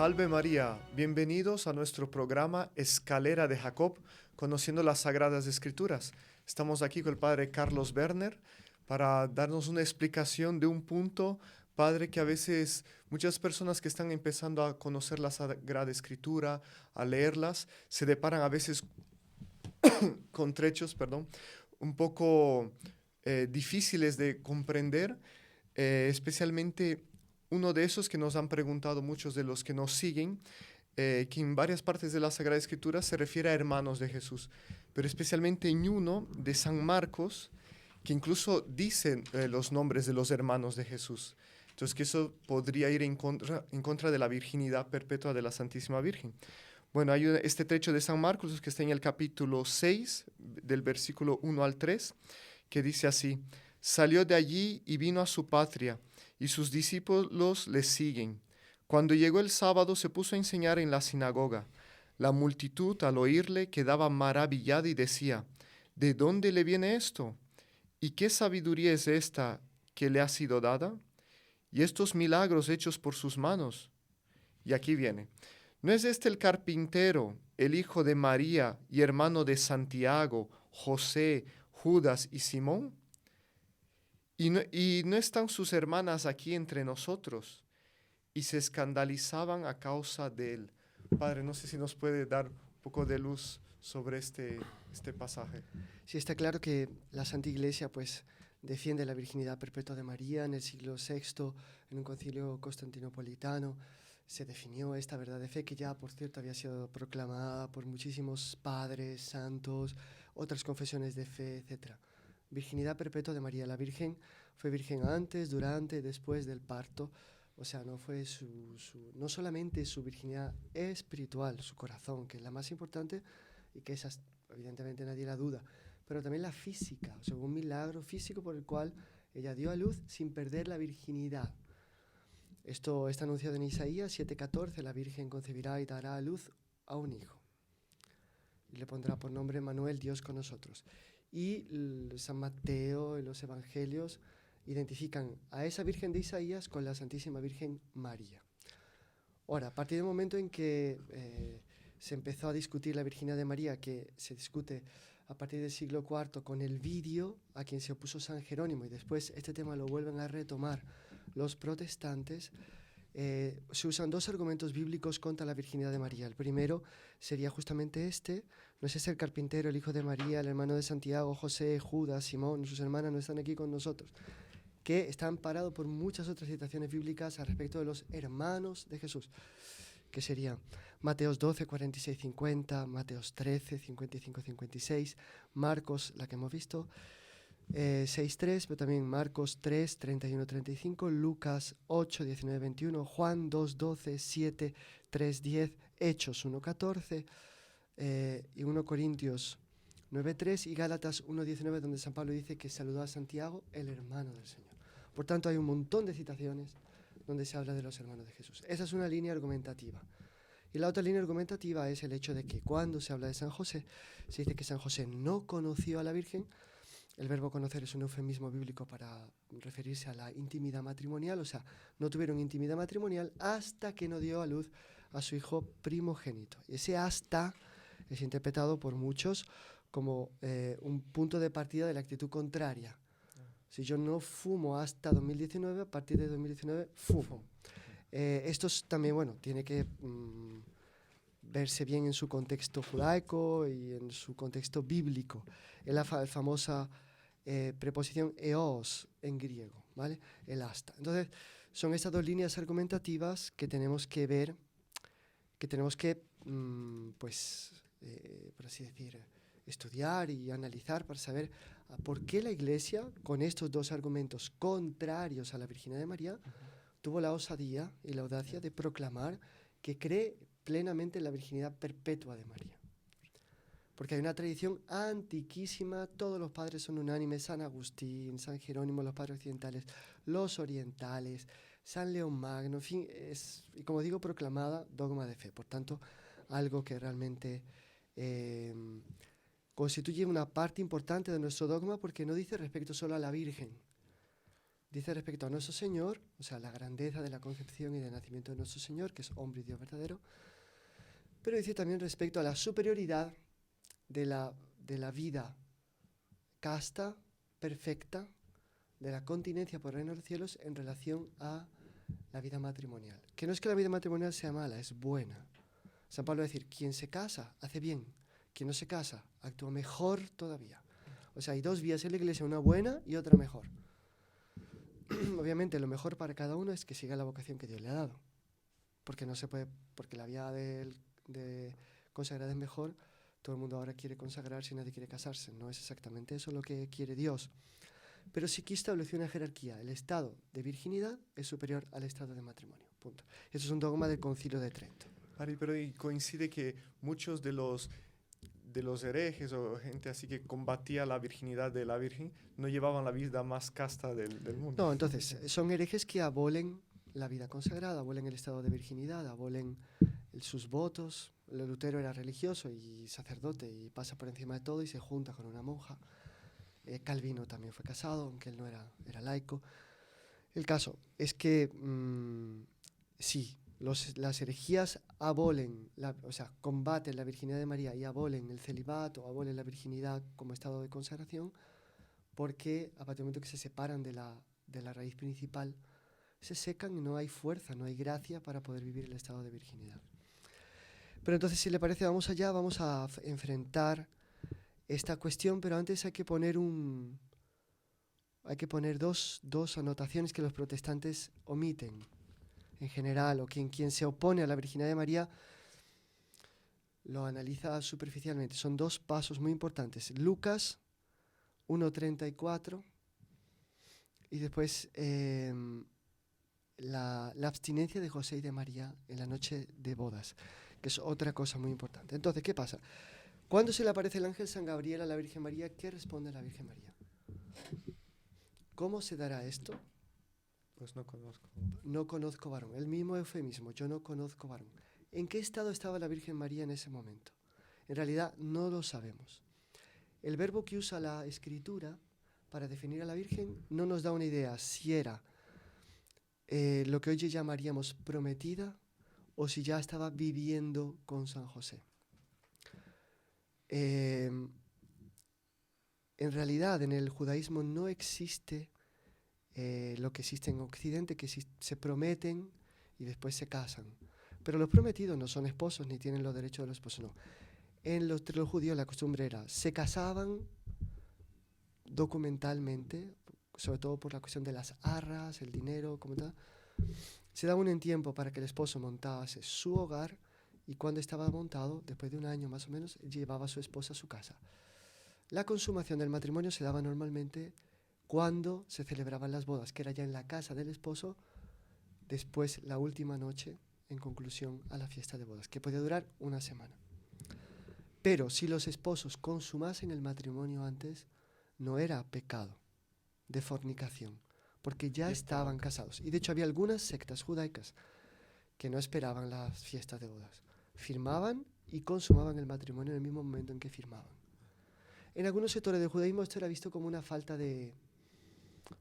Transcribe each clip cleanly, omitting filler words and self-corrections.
Salve María, bienvenidos a nuestro programa Escalera de Jacob, conociendo las Sagradas Escrituras. Estamos aquí con el Padre Carlos Werner para darnos una explicación de un punto, Padre, que a veces muchas personas que están empezando a conocer la Sagrada Escritura, a leerlas, se deparan a veces con trechos, un poco difíciles de comprender, especialmente uno de esos que nos han preguntado muchos de los que nos siguen, que en varias partes de la Sagrada Escritura se refiere a hermanos de Jesús, pero especialmente en uno de San Marcos, que incluso dicen los nombres de los hermanos de Jesús. Entonces, que eso podría ir en contra de la virginidad perpetua de la Santísima Virgen. Bueno, hay este trecho de San Marcos que está en el capítulo 6, del versículo 1 al 3, que dice así: salió de allí y vino a su patria, y sus discípulos le siguen. Cuando llegó el sábado se puso a enseñar en la sinagoga. La multitud al oírle quedaba maravillada y decía: ¿de dónde le viene esto? ¿Y qué sabiduría es esta que le ha sido dada? ¿Y estos milagros hechos por sus manos? Y aquí viene: ¿no es este el carpintero, el hijo de María y hermano de Santiago, José, Judas y Simón? ¿Y no están sus hermanas aquí entre nosotros? Y se escandalizaban a causa de él. Padre, no sé si nos puede dar un poco de luz sobre este pasaje. Sí, está claro que la Santa Iglesia pues defiende la virginidad perpetua de María. En el siglo VI, en un concilio constantinopolitano, se definió esta verdad de fe, que ya, por cierto, había sido proclamada por muchísimos padres, santos, otras confesiones de fe, etc. Virginidad perpetua de María. La Virgen fue virgen antes, durante, después del parto. O sea, no fue no solamente su virginidad espiritual, su corazón, que es la más importante y que esa evidentemente nadie la duda, pero también la física, o sea, un milagro físico por el cual ella dio a luz sin perder la virginidad. Esto está anunciado en Isaías 7:14: la Virgen concebirá y dará a luz a un hijo, y le pondrá por nombre Manuel, Dios con nosotros. Y San Mateo y los evangelios identifican a esa Virgen de Isaías con la Santísima Virgen María. Ahora, a partir del momento en que se empezó a discutir la virginidad de María, que se discute a partir del siglo IV con el Vidio, a quien se opuso San Jerónimo, y después este tema lo vuelven a retomar los protestantes, se usan dos argumentos bíblicos contra la virginidad de María. El primero sería justamente este: no es ese el carpintero, el hijo de María, el hermano de Santiago, José, Judas, Simón, sus hermanas no están aquí con nosotros, que está amparado por muchas otras citaciones bíblicas al respecto de los hermanos de Jesús, que serían Mateos 12, 46, 50, Mateos 13, 55, 56, Marcos, la que hemos visto, 6, 3, pero también Marcos 3, 31, 35, Lucas 8, 19, 21, Juan 2, 12, 7, 3, 10, Hechos 1, 14, y 1 Corintios 9, 3 y Gálatas 1, 19, donde San Pablo dice que saludó a Santiago, el hermano del Señor. Por tanto, hay un montón de citaciones donde se habla de los hermanos de Jesús. Esa es una línea argumentativa. Y la otra línea argumentativa es el hecho de que cuando se habla de San José, se dice que San José no conoció a la Virgen. El verbo conocer es un eufemismo bíblico para referirse a la intimidad matrimonial, o sea, no tuvieron intimidad matrimonial hasta que no dio a luz a su hijo primogénito. Y ese hasta es interpretado por muchos como un punto de partida de la actitud contraria. Si yo no fumo hasta 2019, a partir de 2019 fumo. Esto también, bueno, tiene que verse bien en su contexto judaico y en su contexto bíblico. Es la famosa preposición eos en griego, ¿vale? El hasta. Entonces, son estas dos líneas argumentativas que tenemos que ver, que tenemos que, por así decir, estudiar y analizar para saber por qué la Iglesia, con estos dos argumentos contrarios a la virginidad de María, tuvo la osadía y la audacia de proclamar que cree plenamente en la virginidad perpetua de María. Porque hay una tradición antiquísima, todos los padres son unánimes: San Agustín, San Jerónimo, los padres occidentales, los orientales, San León Magno, en fin, es, y como digo, proclamada dogma de fe. Por tanto, algo que realmente constituye una parte importante de nuestro dogma, porque no dice respecto solo a la Virgen, dice respecto a nuestro Señor, o sea, la grandeza de la concepción y del nacimiento de nuestro Señor, que es hombre y Dios verdadero, pero dice también respecto a la superioridad de la vida casta, perfecta, de la continencia por el reino de los cielos en relación a la vida matrimonial. Que no es que la vida matrimonial sea mala, es buena. San Pablo va a decir, quien se casa hace bien, quien no se casa actúa mejor todavía. O sea, hay dos vías en la iglesia, una buena y otra mejor. Obviamente lo mejor para cada uno es que siga la vocación que Dios le ha dado. Porque no se puede, porque la vía de consagrar es mejor. Todo el mundo ahora quiere consagrarse y nadie quiere casarse. No es exactamente eso lo que quiere Dios. Pero sí que estableció una jerarquía. El estado de virginidad es superior al estado de matrimonio. Punto. Eso es un dogma del Concilio de Trento. Ari, pero y coincide que muchos de los herejes o gente así que combatía la virginidad de la Virgen no llevaban la vida más casta del mundo. No, entonces, son herejes que abolen la vida consagrada, abolen el estado de virginidad, abolen sus votos. Lutero era religioso y sacerdote y pasa por encima de todo y se junta con una monja. Calvino también fue casado, aunque él no era laico. El caso es que sí, las herejías abolen, o sea, combaten la virginidad de María y abolen el celibato, abolen la virginidad como estado de consagración, porque a partir del momento que se separan de la raíz principal, se secan y no hay fuerza, no hay gracia para poder vivir el estado de virginidad. Pero entonces, si le parece, vamos allá, vamos a enfrentar esta cuestión, pero antes hay que poner dos anotaciones que los protestantes omiten en general, o quien se opone a la virginidad de María lo analiza superficialmente. Son dos pasos muy importantes. Lucas 1:34 y después la abstinencia de José y de María en la noche de bodas, que es otra cosa muy importante. Entonces, ¿qué pasa? Cuando se le aparece el ángel San Gabriel a la Virgen María, ¿qué responde la Virgen María? ¿Cómo se dará esto? Pues no conozco. No conozco varón. El mismo eufemismo, yo no conozco varón. ¿En qué estado estaba la Virgen María en ese momento? En realidad no lo sabemos. El verbo que usa la Escritura para definir a la Virgen no nos da una idea si era lo que hoy llamaríamos prometida o si ya estaba viviendo con San José. En realidad, en el judaísmo no existe lo que existe en Occidente, que se prometen y después se casan. Pero los prometidos no son esposos ni tienen los derechos de los esposos, no. Entre los judíos la costumbre era, se casaban documentalmente, sobre todo por la cuestión de las arras, el dinero, como tal. Se daba un tiempo para que el esposo montase su hogar y cuando estaba montado, después de un año más o menos, llevaba a su esposa a su casa. La consumación del matrimonio se daba normalmente cuando se celebraban las bodas, que era ya en la casa del esposo, después la última noche, en conclusión a la fiesta de bodas, que podía durar una semana. Pero si los esposos consumasen el matrimonio antes, no era pecado de fornicación, porque ya estaban casados. Y de hecho había algunas sectas judaicas que no esperaban las fiestas de bodas. Firmaban y consumaban el matrimonio en el mismo momento en que firmaban. En algunos sectores del judaísmo esto era visto como una falta de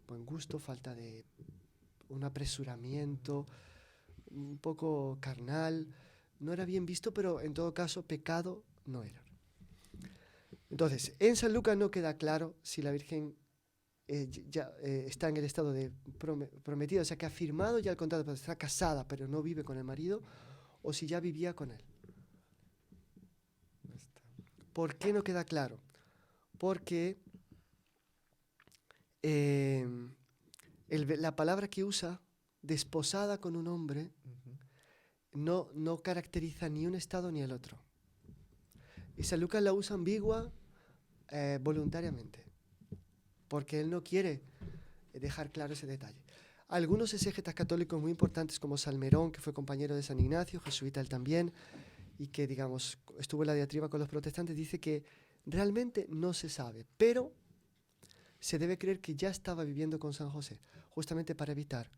buen gusto, falta de un apresuramiento, un poco carnal. No era bien visto, pero en todo caso pecado no era. Entonces, en San Lucas no queda claro si la Virgen está en el estado de prometida, o sea que ha firmado ya el contrato, pero está casada, pero no vive con el marido, o si ya vivía con él. ¿Por qué no queda claro? Porque la palabra que usa, desposada con un hombre, no caracteriza ni un estado ni el otro. Y San Lucas la usa ambigua voluntariamente, porque él no quiere dejar claro ese detalle. Algunos exégetas católicos muy importantes, como Salmerón, que fue compañero de San Ignacio, jesuita él también, y que, digamos, estuvo en la diatriba con los protestantes, dice que realmente no se sabe, pero se debe creer que ya estaba viviendo con San José, justamente para evitar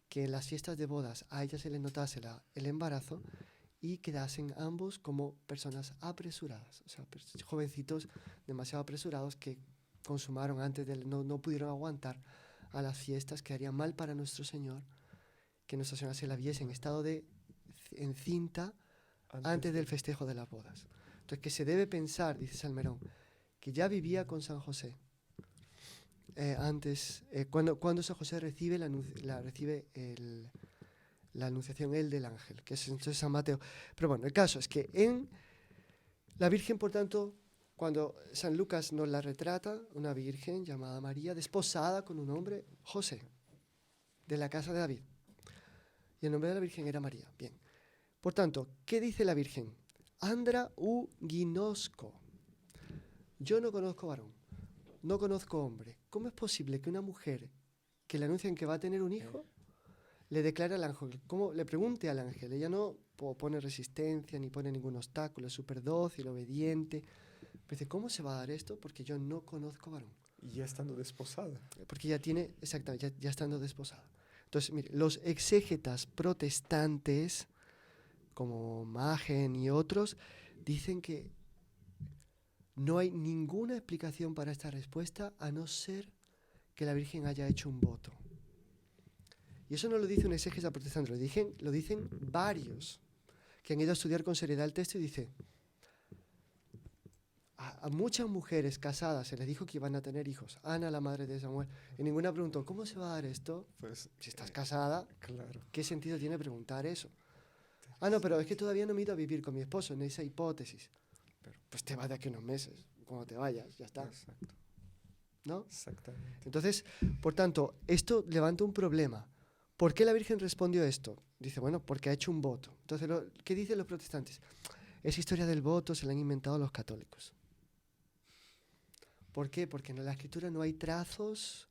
que en las fiestas de bodas a ella se le notase el embarazo y quedasen ambos como personas apresuradas, o sea, jovencitos demasiado apresurados que consumaron antes no pudieron aguantar a las fiestas, que haría mal para nuestro Señor que Nuestra Señora se la viese en estado de encinta antes del festejo de las bodas. Entonces, que se debe pensar, dice Salmerón, que ya vivía con San José antes, cuando San José recibe la anunciación él del ángel, que es entonces San Mateo. Pero bueno, el caso es que en la Virgen, por tanto, cuando San Lucas nos la retrata, una virgen llamada María, desposada con un hombre, José, de la casa de David. Y el nombre de la Virgen era María. Bien. Por tanto, ¿qué dice la Virgen? Andra u ginosco. Yo no conozco varón, no conozco hombre. ¿Cómo es posible que una mujer que le anuncian que va a tener un hijo le declare al ángel? ¿Cómo le pregunte al ángel? Ella no pone resistencia ni pone ningún obstáculo, es súper dócil, obediente. Pero dice, ¿cómo se va a dar esto? Porque yo no conozco varón. Y ya estando desposada. Porque ya tiene, exactamente, ya estando desposada. Entonces, mire, los exégetas protestantes, como Machen y otros, dicen que no hay ninguna explicación para esta respuesta a no ser que la Virgen haya hecho un voto. Y eso no lo dice un exégeta protestante, lo dicen varios que han ido a estudiar con seriedad el texto y dice, a muchas mujeres casadas se les dijo que iban a tener hijos. Ana, la madre de Samuel, y ninguna preguntó, ¿cómo se va a dar esto? Pues, Si estás casada, claro. ¿qué sentido tiene preguntar eso? Ah, no, pero es que todavía no me he ido a vivir con mi esposo, en esa hipótesis. Pero, pues te vas de aquí unos meses, cuando te vayas, ya está. Exacto. ¿No? Exactamente. Entonces, por tanto, esto levanta un problema. ¿Por qué la Virgen respondió esto? Dice, bueno, porque ha hecho un voto. Entonces, ¿qué dicen los protestantes? Esa historia del voto se la han inventado los católicos. ¿Por qué? Porque en la Escritura no hay trazas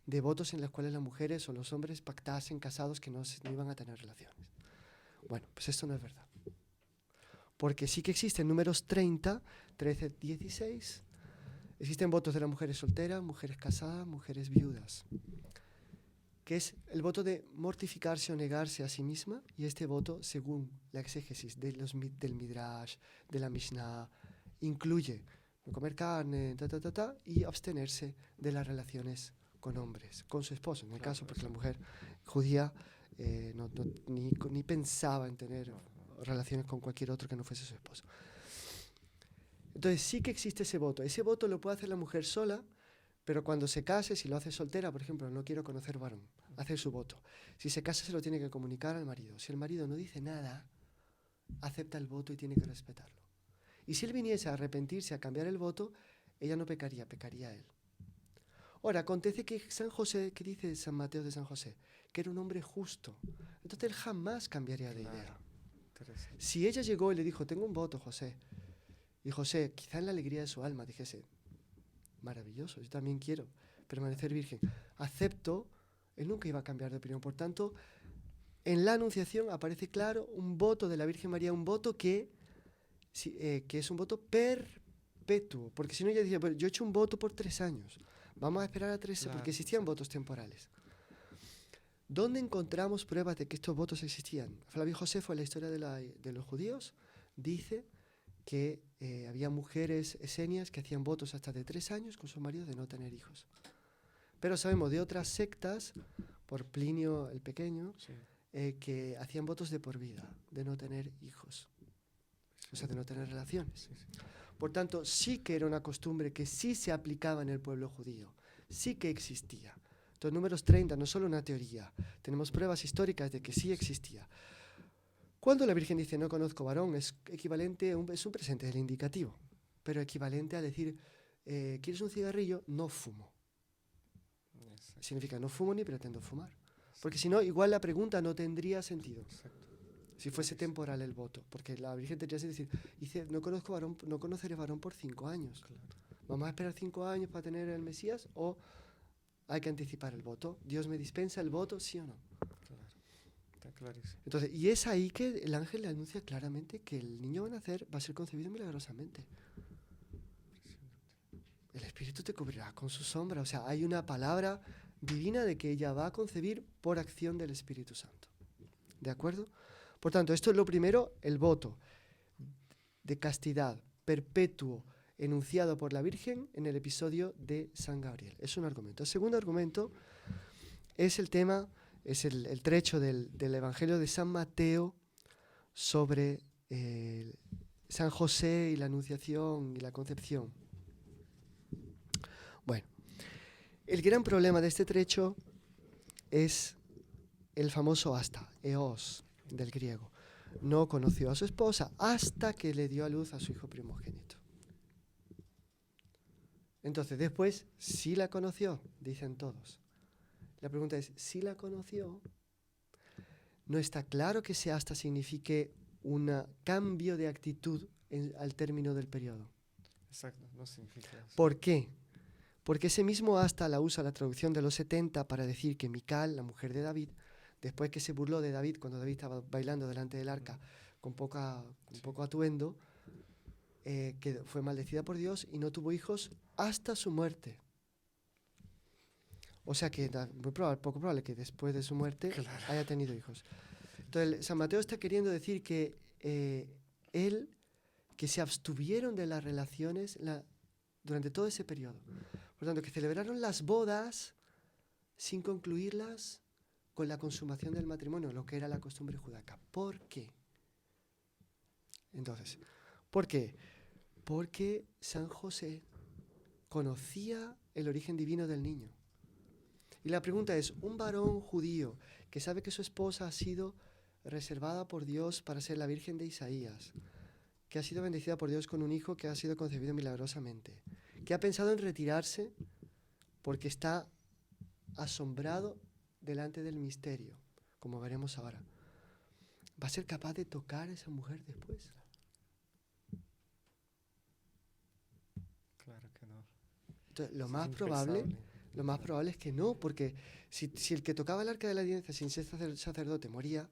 de votos en los cuales las mujeres o los hombres pactasen casados que no iban a tener relaciones. Bueno, pues esto no es verdad. Porque sí que existen números 30, 13, 16. Existen votos de las mujeres solteras, mujeres casadas, mujeres viudas. Que es el voto de mortificarse o negarse a sí misma. Y este voto, según la exégesis del Midrash, de la Mishnah, incluye no comer carne, y abstenerse de las relaciones con hombres, con su esposo, en el caso, porque la mujer judía ni pensaba en tener relaciones con cualquier otro que no fuese su esposo. Entonces sí que existe ese voto. Ese voto lo puede hacer la mujer sola, pero cuando se case, si lo hace soltera, por ejemplo, no quiero conocer varón, hace su voto. Si se casa, se lo tiene que comunicar al marido. Si el marido no dice nada, acepta el voto y tiene que respetarlo. Y si él viniese a arrepentirse, a cambiar el voto, ella no pecaría, pecaría él. Ahora, acontece que San José, ¿qué dice San Mateo de San José? Que era un hombre justo. Entonces él jamás cambiaría de idea. Si ella llegó y le dijo, tengo un voto, José, y José, quizá en la alegría de su alma, dijese, maravilloso, yo también quiero permanecer virgen, acepto, él nunca iba a cambiar de opinión. Por tanto, en la Anunciación aparece claro un voto de la Virgen María, un voto que es un voto perpetuo, porque si no ella dice, bueno, yo he hecho un voto por 3 años, vamos a esperar a 3, claro, porque existían votos temporales. ¿Dónde encontramos pruebas de que estos votos existían? Flavio Josefo, en la historia de los judíos, dice que había mujeres esenias que hacían votos hasta de 3 años con sus maridos de no tener hijos. Pero sabemos de otras sectas, por Plinio el Pequeño, sí, que hacían votos de por vida, de no tener hijos. O sea, de no tener relaciones. Por tanto, sí que era una costumbre que sí se aplicaba en el pueblo judío, sí que existía. Entonces, números 30 no es solo una teoría, tenemos pruebas históricas de que sí existía. Cuando la Virgen dice no conozco varón, es equivalente, es un presente del indicativo, pero equivalente a decir, ¿quieres un cigarrillo? No fumo. Exacto. Significa no fumo ni pretendo fumar. Porque si no, igual la pregunta no tendría sentido. Exacto. Si fuese temporal el voto, porque la Virgen tendría que decir, dice, no conoceré varón por 5 años. Claro. ¿Vamos a esperar 5 años para tener el Mesías o hay que anticipar el voto? ¿Dios me dispensa el voto, sí o no? Claro, está clarísimo. Entonces, y es ahí que el ángel le anuncia claramente que el niño va a nacer, va a ser concebido milagrosamente. El Espíritu te cubrirá con su sombra. O sea, hay una palabra divina de que ella va a concebir por acción del Espíritu Santo. ¿De acuerdo? Por tanto, esto es lo primero, el voto de castidad perpetuo enunciado por la Virgen en el episodio de San Gabriel. Es un argumento. El segundo argumento es el tema, es el trecho del Evangelio de San Mateo sobre San José y la Anunciación y la Concepción. Bueno, el gran problema de este trecho es el famoso hasta, eos, del griego. No conoció a su esposa hasta que le dio a luz a su hijo primogénito. Entonces, después, sí la conoció, dicen todos. La pregunta es, ¿sí la conoció? No está claro que ese hasta signifique un cambio de actitud al término del periodo. Exacto, no significa eso. ¿Por qué? Porque ese mismo hasta la usa la traducción de los 70 para decir que Mical, la mujer de David, después que se burló de David cuando David estaba bailando delante del arca con poco atuendo, que fue maldecida por Dios y no tuvo hijos hasta su muerte. O sea que poco probable que después de su muerte haya tenido hijos. Entonces, San Mateo está queriendo decir que que se abstuvieron de las relaciones durante todo ese periodo. Por tanto, que celebraron las bodas sin concluirlas con la consumación del matrimonio, lo que era la costumbre judaica. ¿Por qué? Entonces, ¿por qué? Porque San José conocía el origen divino del niño. Y la pregunta es, un varón judío que sabe que su esposa ha sido reservada por Dios para ser la Virgen de Isaías, que ha sido bendecida por Dios con un hijo que ha sido concebido milagrosamente, que ha pensado en retirarse porque está asombrado delante del misterio, como veremos ahora, ¿va a ser capaz de tocar a esa mujer después? Claro que no. Entonces, lo más probable es que no, porque si el que tocaba el arca de la alianza sin ser sacerdote moría,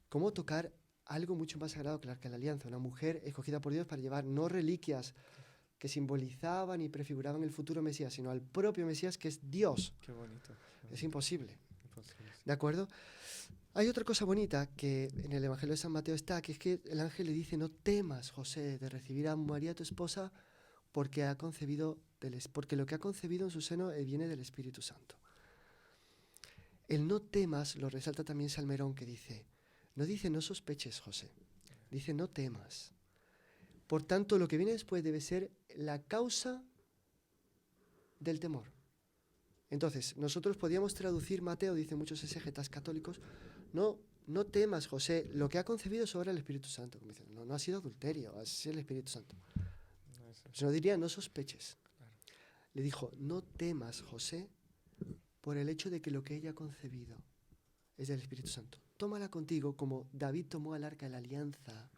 ¿cómo tocar algo mucho más sagrado que el arca de la alianza? Una mujer escogida por Dios para llevar no reliquias que simbolizaban y prefiguraban el futuro Mesías, sino al propio Mesías, que es Dios. Qué bonito. Es imposible. Imposible. ¿De acuerdo? Hay otra cosa bonita que en el Evangelio de San Mateo está, que es que el ángel le dice, no temas, José, de recibir a María, tu esposa, porque lo que ha concebido en su seno viene del Espíritu Santo. El no temas lo resalta también Salmerón, que dice no sospeches, José, dice no temas. Por tanto, lo que viene después debe ser la causa del temor. Entonces, nosotros podíamos traducir Mateo, dicen muchos exégetas católicos, no temas, José, lo que ha concebido es obra del Espíritu Santo. Como dicen, no ha sido adulterio, ha sido el Espíritu Santo. No diría, no sospeches. Claro. Le dijo, no temas, José, por el hecho de que lo que ella ha concebido es del Espíritu Santo. Tómala contigo como David tomó al arca de la alianza,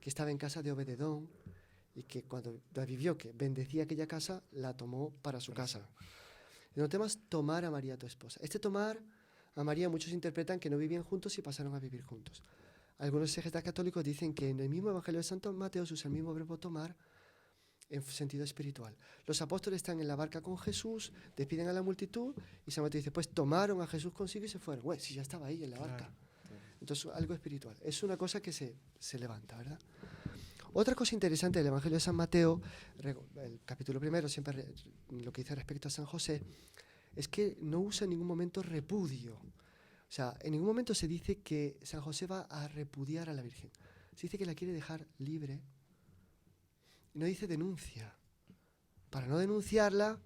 que estaba en casa de Obededón, y que cuando David vio que bendecía aquella casa, la tomó para su casa. Y no temas tomar a María, tu esposa. Este tomar a María, muchos interpretan que no vivían juntos y pasaron a vivir juntos. Algunos exégetas católicos dicen que en el mismo Evangelio de Santo Mateo se usa el mismo verbo tomar en sentido espiritual. Los apóstoles están en la barca con Jesús, despiden a la multitud y San Mateo dice, pues tomaron a Jesús consigo y se fueron. Bueno, si ya estaba ahí en la barca. Entonces, algo espiritual. Es una cosa que se levanta, ¿verdad? Otra cosa interesante del Evangelio de San Mateo, el capítulo primero, siempre lo que dice respecto a San José, es que no usa en ningún momento repudio. O sea, en ningún momento se dice que San José va a repudiar a la Virgen. Se dice que la quiere dejar libre. Y no dice denuncia. Para no denunciarla,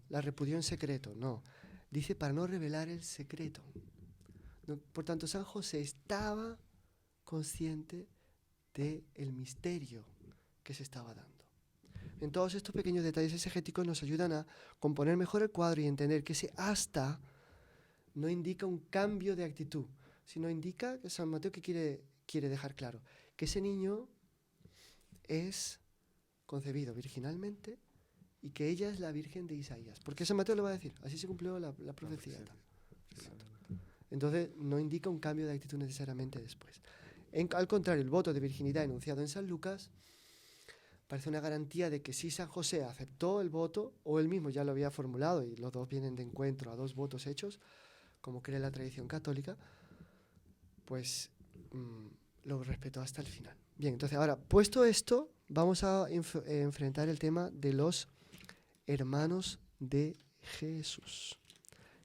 la repudió en secreto. No. Dice para no revelar el secreto. No, por tanto, San José estaba consciente del misterio que se estaba dando. En todos estos pequeños detalles exegéticos nos ayudan a componer mejor el cuadro y entender que ese hasta no indica un cambio de actitud, sino indica que San Mateo que quiere dejar claro que ese niño es concebido virginalmente y que ella es la Virgen de Isaías. Porque San Mateo lo va a decir, así se cumplió la profecía. Entonces no indica un cambio de actitud necesariamente después. Al contrario, el voto de virginidad enunciado en San Lucas parece una garantía de que si San José aceptó el voto, o él mismo ya lo había formulado, y los dos vienen de encuentro a dos votos hechos, como cree la tradición católica, pues lo respetó hasta el final. Bien, entonces ahora, puesto esto, vamos a enfrentar el tema de los hermanos de Jesús,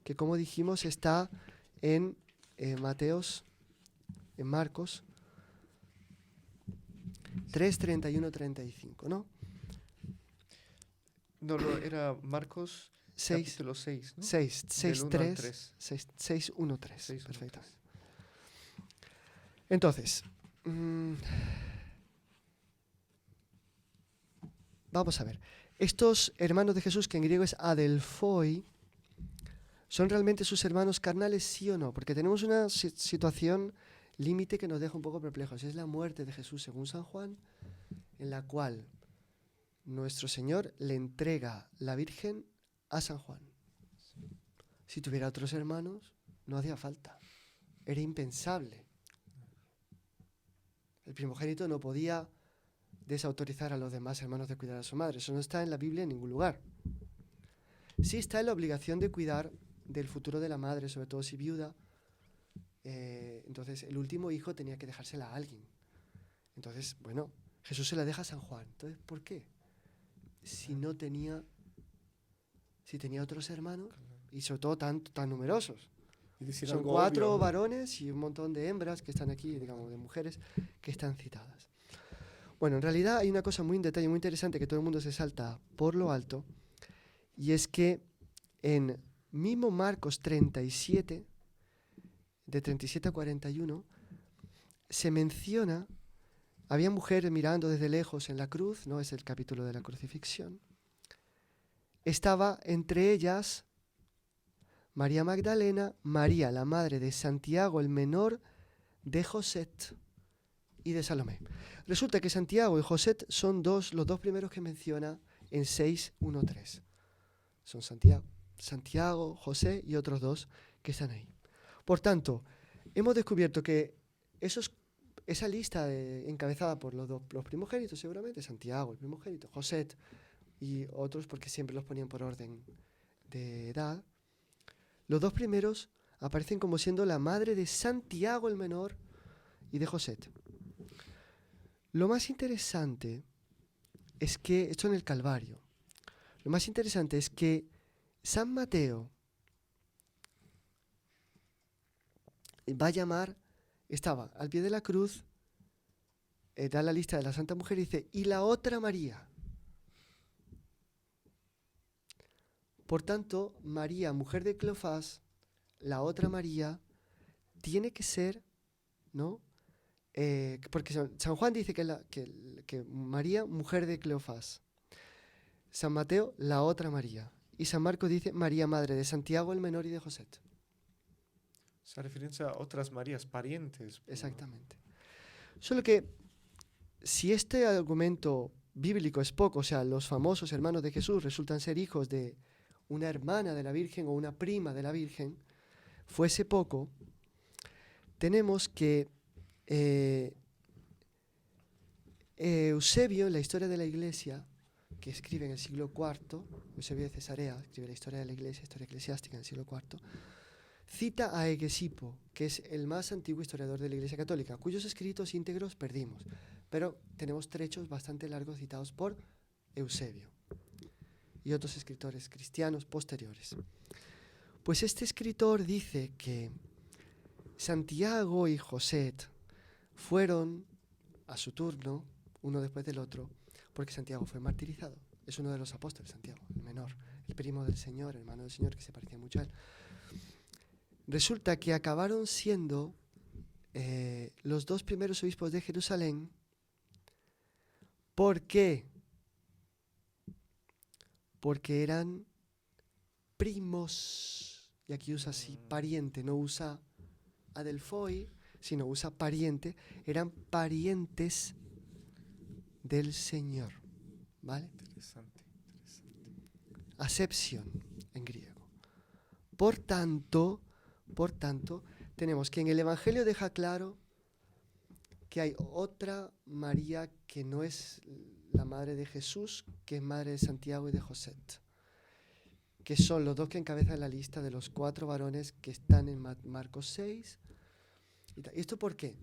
que como dijimos está en Marcos 3, 31, 35, ¿no? No, era Marcos 6, capítulo 6, ¿no? 6, 6, Del 1 al 3, 3. 6, 1, 3, 6, 1, perfecto. 3. Entonces, vamos a ver. Estos hermanos de Jesús, que en griego es adelphoi, ¿son realmente sus hermanos carnales, sí o no? Porque tenemos una situación límite que nos deja un poco perplejos. Es la muerte de Jesús según San Juan, en la cual nuestro Señor le entrega la Virgen a San Juan. Si tuviera otros hermanos, no hacía falta. Era impensable. El primogénito no podía desautorizar a los demás hermanos de cuidar a su madre. Eso no está en la Biblia en ningún lugar. Sí está en la obligación de cuidar del futuro de la madre, sobre todo si viuda. Entonces, el último hijo tenía que dejársela a alguien. Entonces, bueno, Jesús se la deja a San Juan. Entonces, ¿por qué? Si tenía otros hermanos, y sobre todo tan numerosos. Son 4 varones y un montón de hembras que están aquí, digamos, de mujeres que están citadas. Bueno, en realidad hay una cosa un detalle muy interesante que todo el mundo se salta por lo alto, y es que en mismo Marcos 37, de 37 a 41, se menciona, había mujeres mirando desde lejos en la cruz, ¿no? Es el capítulo de la crucifixión. Estaba entre ellas María Magdalena, María, la madre de Santiago el menor, de José y de Salomé. Resulta que Santiago y José son los dos primeros que menciona en 6:1-3. Son Santiago, José y otros dos que están ahí. Por tanto, hemos descubierto que esa lista encabezada por los primogénitos, seguramente, Santiago, el primogénito, José y otros, porque siempre los ponían por orden de edad, los dos primeros aparecen como siendo la madre de Santiago el menor y de José. Lo más interesante es que, esto en el Calvario, lo más interesante es que San Mateo va a llamar, estaba al pie de la cruz, da la lista de la Santa Mujer y dice, y la otra María. Por tanto, María, mujer de Cleofás, la otra María, tiene que ser, ¿no? Porque San Juan dice que María, mujer de Cleofás. San Mateo, la otra María. Y San Marcos dice María, madre de Santiago el menor y de José. Se refiere a otras Marías, parientes. Exactamente. Solo que, si este argumento bíblico es poco, o sea, los famosos hermanos de Jesús resultan ser hijos de una hermana de la Virgen o una prima de la Virgen, fuese poco, tenemos que Eusebio, en la historia de la Iglesia, que escribe en el siglo IV, Eusebio de Cesarea, escribe la historia de la Iglesia, historia eclesiástica en el siglo IV, cita a Hegesipo, que es el más antiguo historiador de la Iglesia Católica, cuyos escritos íntegros perdimos, pero tenemos trechos bastante largos citados por Eusebio y otros escritores cristianos posteriores. Pues este escritor dice que Santiago y José fueron a su turno, uno después del otro, porque Santiago fue martirizado. Es uno de los apóstoles, Santiago, el menor, el primo del Señor, hermano del Señor, que se parecía mucho a él. Resulta que acabaron siendo los dos primeros obispos de Jerusalén. ¿Por qué? Porque eran primos. Y aquí usa así pariente, no usa adelphoi, sino usa pariente. Eran parientes del Señor. ¿Vale? Interesante. Acepción en griego. Por tanto, tenemos que en el Evangelio deja claro que hay otra María que no es la madre de Jesús, que es madre de Santiago y de José, que son los dos que encabezan la lista de los 4 varones que están en Marcos 6. ¿Y esto por qué?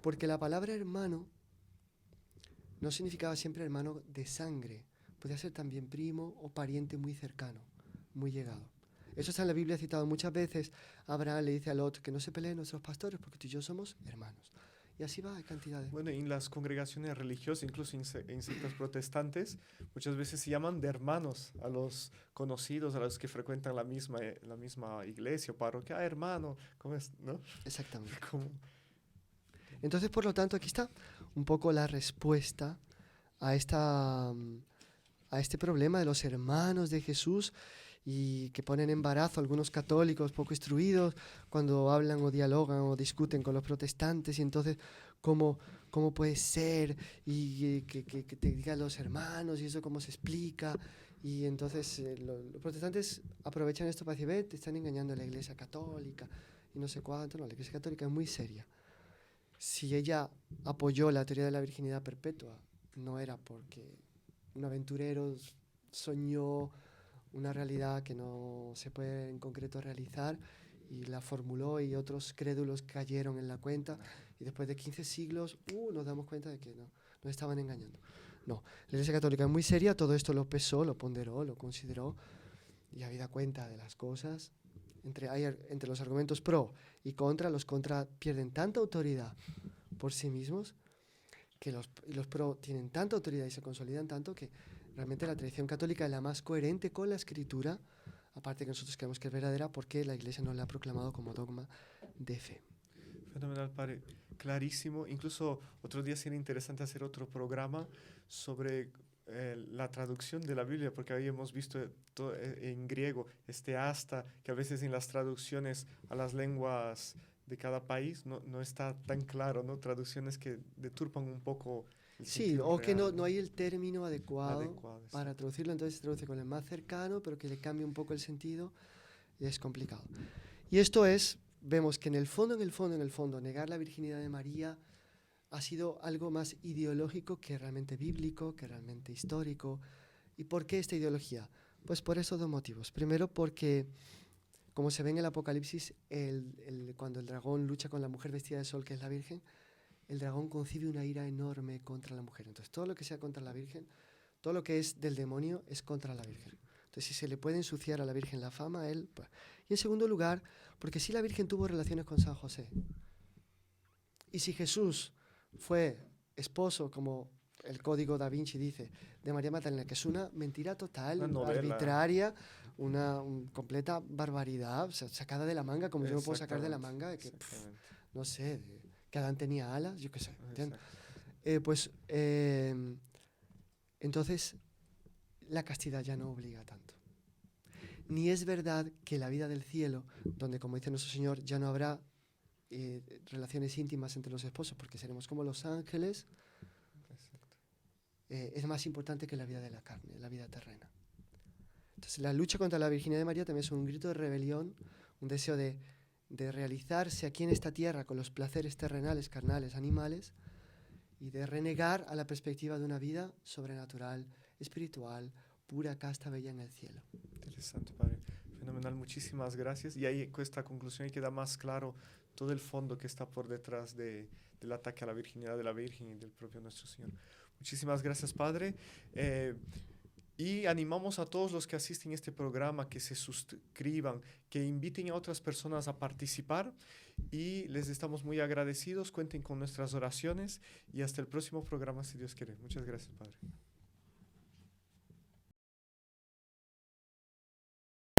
Porque la palabra hermano no significaba siempre hermano de sangre, podía ser también primo o pariente muy cercano, muy llegado. Eso está en la Biblia citado muchas veces. Abraham le dice a Lot que no se peleen nuestros pastores porque tú y yo somos hermanos. Y así va, hay cantidades. Bueno, en las congregaciones religiosas, incluso en sectas protestantes, muchas veces se llaman de hermanos a los conocidos, a los que frecuentan la misma iglesia o parroquia. Ah, hermano, ¿cómo es? ¿No? Exactamente. Como, Entonces, por lo tanto, aquí está un poco la respuesta a, a este problema de los hermanos de Jesús y que ponen en embarazo a algunos católicos poco instruidos cuando hablan o dialogan o discuten con los protestantes y entonces cómo puede ser y que te digan los hermanos y eso cómo se explica y entonces los protestantes aprovechan esto para decir, ve, te están engañando a la iglesia católica y no sé cuánto. No, la iglesia católica es muy seria. Si ella apoyó la teoría de la virginidad perpetua, no era porque un aventurero soñó una realidad que no se puede en concreto realizar y la formuló y otros crédulos cayeron en la cuenta y después de 15 siglos nos damos cuenta de que no, nos estaban engañando. No, la Iglesia Católica es muy seria, todo esto lo pesó, lo ponderó, lo consideró y habida cuenta de las cosas. Entre los argumentos pro y contra, los contra pierden tanta autoridad por sí mismos que los pro tienen tanta autoridad y se consolidan tanto que realmente la tradición católica es la más coherente con la Escritura, aparte que nosotros creemos que es verdadera porque la Iglesia nos la ha proclamado como dogma de fe. fenomenal, padre. Clarísimo. Incluso otro día sería interesante hacer otro programa sobre la traducción de la Biblia, porque ahí hemos visto todo, en griego este hasta, que a veces en las traducciones a las lenguas de cada país no está tan claro, ¿no? Traducciones que deturpan un poco el Sí, sentido o que real, no hay el término adecuado adecuado. para Exacto. traducirlo, entonces se traduce con el más cercano, pero que le cambia un poco el sentido y es complicado. Y esto es, vemos que en el fondo, negar la virginidad de María ha sido algo más ideológico que realmente bíblico, que realmente histórico. ¿Y por qué esta ideología? Pues por esos dos motivos. Primero porque, como se ve en el Apocalipsis, cuando el dragón lucha con la mujer vestida de sol, que es la Virgen, el dragón concibe una ira enorme contra la mujer. Entonces, todo lo que sea contra la Virgen, todo lo que es del demonio es contra la Virgen. Entonces, si se le puede ensuciar a la Virgen la fama, él... Pues. Y en segundo lugar, porque si la Virgen tuvo relaciones con San José, y si Jesús fue esposo, como el Código da Vinci dice, de María Magdalena, que es una mentira total, Una novela. arbitraria, una completa barbaridad, o sea, sacada de la manga, como yo me puedo sacar de la manga, de que, no sé, que Adán tenía alas, yo qué sé. Entonces, la castidad ya no obliga tanto. Ni es verdad que la vida del cielo, donde, como dice nuestro Señor, ya no habrá relaciones íntimas entre los esposos, porque seremos como los ángeles, es más importante que la vida de la carne, la vida terrena. Entonces, la lucha contra la virginidad de María también es un grito de rebelión, un deseo de realizarse aquí en esta tierra con los placeres terrenales, carnales, animales, y de renegar a la perspectiva de una vida sobrenatural, espiritual, pura, casta, bella en el cielo. Interesante, padre. Fenomenal, muchísimas gracias. Y ahí con esta conclusión queda más claro todo el fondo que está por detrás del ataque a la virginidad de la Virgen y del propio nuestro Señor. Muchísimas gracias, padre. Y animamos a todos los que asisten a este programa que se suscriban, que inviten a otras personas a participar y les estamos muy agradecidos. Cuenten con nuestras oraciones y hasta el próximo programa si Dios quiere. Muchas gracias, padre.